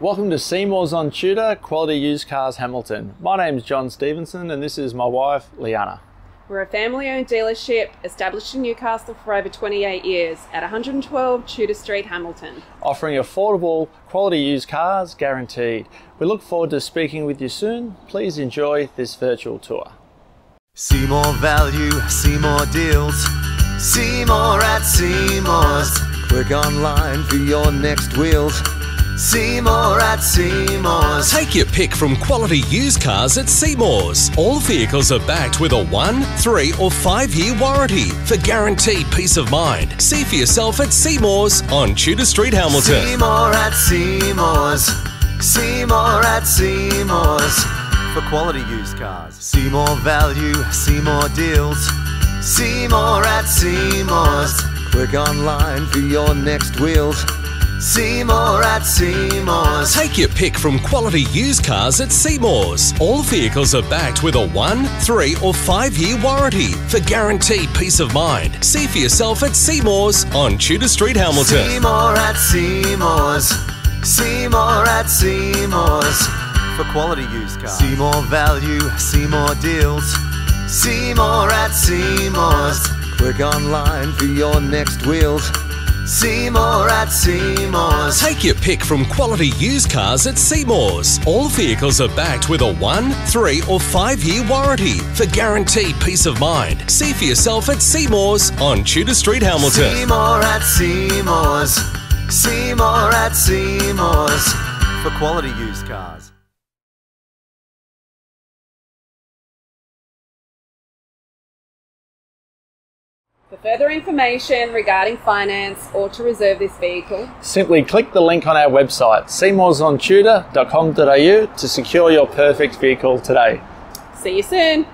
Welcome to Seymour's on Tudor, Quality Used Cars Hamilton. My name's John Stevenson and this is my wife, Liana. We're a family-owned dealership established in Newcastle for over 28 years at 112 Tudor Street, Hamilton. Offering affordable, quality used cars guaranteed. We look forward to speaking with you soon. Please enjoy this virtual tour. See more value, see more deals. See more at Seymour's. Click online for your next wheels. See more at Seymour's. Take your pick from quality used cars at Seymour's. All vehicles are backed with a 1, 3 or 5 year warranty for guaranteed peace of mind. See for yourself at Seymour's on Tudor Street, Hamilton. See more at Seymour's. See more at Seymour's. For quality used cars. See more value, see more deals. See more at Seymour's. Click online for your next wheels. See more at Seymour's. Take your pick from quality used cars at Seymour's. All vehicles are backed with a 1, 3 or 5 year warranty for guaranteed peace of mind. See for yourself at Seymour's on Tudor Street, Hamilton. See more at Seymour's. See more at Seymour's. For quality used cars. See more value, see more deals. See more at Seymour's. Click online for your next wheels. See more at Seymour's. Take your pick from quality used cars at Seymour's. All vehicles are backed with a 1, 3 or 5 year warranty for guaranteed peace of mind. See for yourself at Seymour's on Tudor Street, Hamilton. See more at Seymour's. See more at Seymour's. For quality used cars. For further information regarding finance or to reserve this vehicle, Simply click the link on our website, seymoursontudor.com.au, to secure your perfect vehicle today. see you soon.